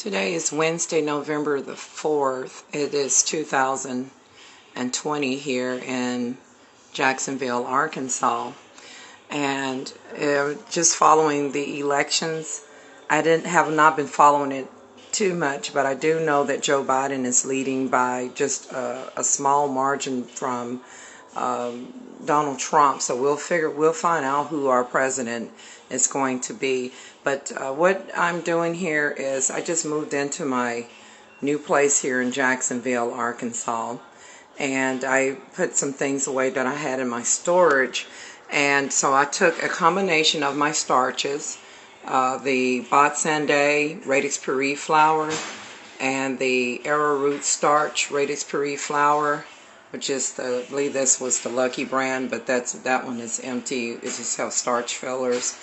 Today is Wednesday, November the 4th. It is 2020 here in Jacksonville, Arkansas. And just following the elections, I have not been following it too much, but I do know that Joe Biden is leading by just a small margin from Donald Trump. So we'll find out who our president is going to be. But what I'm doing here is I just moved into my new place here in Jacksonville, Arkansas, and I put some things away that I had in my storage. And so I took a combination of my starches, the Botsande Radix Puree flour and the arrowroot starch Radix Puree flour, which is I believe this was the Lucky brand, but that one is empty. It just has starch fillers.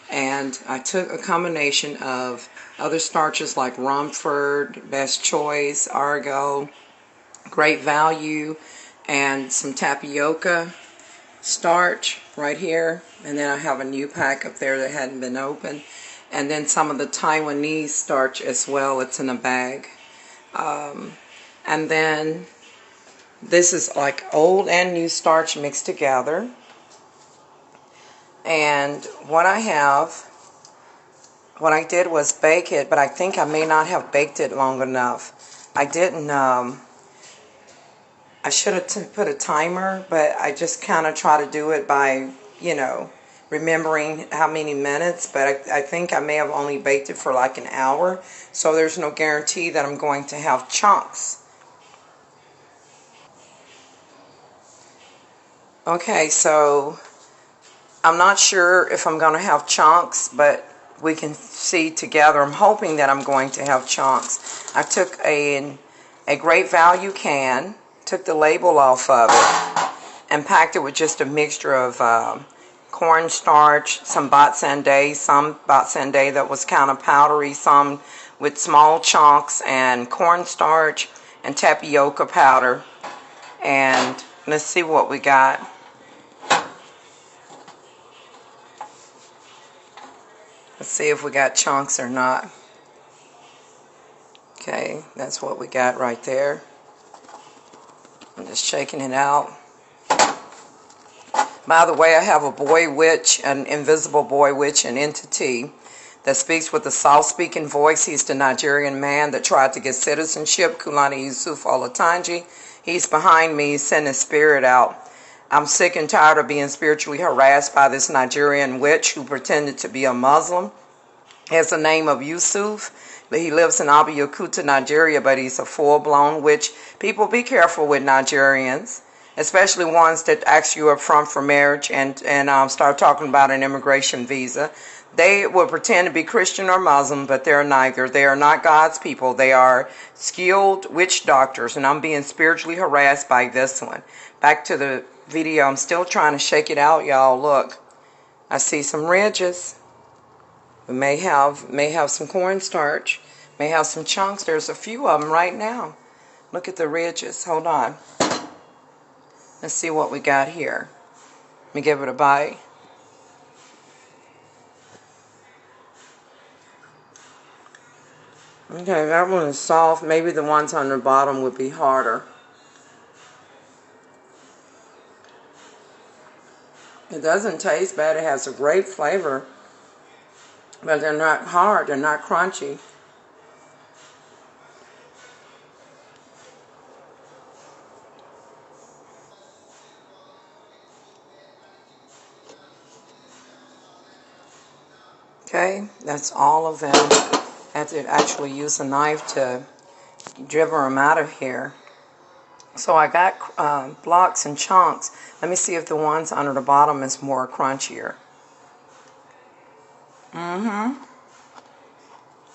And I took a combination of other starches like Rumford, Best Choice, Argo, Great Value, and some Tapioca starch right here. And then I have a new pack up there that hadn't been opened. And then some of the Taiwanese starch as well. It's in a bag. And then this is like old and new starch mixed together. And what I did was bake it, but I think I may not have baked it long enough. I didn't, I should have put a timer, but I just kind of try to do it by, remembering how many minutes, but I think I may have only baked it for like an hour, so there's no guarantee that I'm going to have chunks. Okay, so I'm not sure if I'm going to have chunks, but we can see together. I'm hoping that I'm going to have chunks. I took a Great Value can, took the label off of it, and packed it with just a mixture of cornstarch, some Botsande that was kind of powdery, some with small chunks, and cornstarch and tapioca powder. And let's see what we got. Let's see if we got chunks or not. Okay, that's what we got right there. I'm just shaking it out. By the way, I have a boy witch, an invisible boy witch, an entity that speaks with a soft-speaking voice. He's the Nigerian man that tried to get citizenship, Kulani Yusuf Olatunji. He's behind me. He's sending his spirit out. I'm sick and tired of being spiritually harassed by this Nigerian witch who pretended to be a Muslim. He has the name of Yusuf, but he lives in Abeokuta, Nigeria, but he's a full-blown witch. People, be careful with Nigerians, especially ones that ask you up front for marriage and start talking about an immigration visa. They will pretend to be Christian or Muslim, but they're neither. They are not God's people. They are skilled witch doctors, and I'm being spiritually harassed by this one. Back to the video. I'm still trying to shake it out, y'all. Look, I see some ridges. We may have some cornstarch, may have some chunks. There's a few of them right now. Look at the ridges. Hold on. Let's see what we got here. Let me give it a bite. Okay, that one is soft. Maybe the ones on the bottom would be harder. It doesn't taste bad. It has a great flavor. But they're not hard. They're not crunchy. Okay, that's all of them. I had to actually use a knife to dribble them out of here. So I got blocks and chunks. Let me see if the ones under the bottom is more crunchier.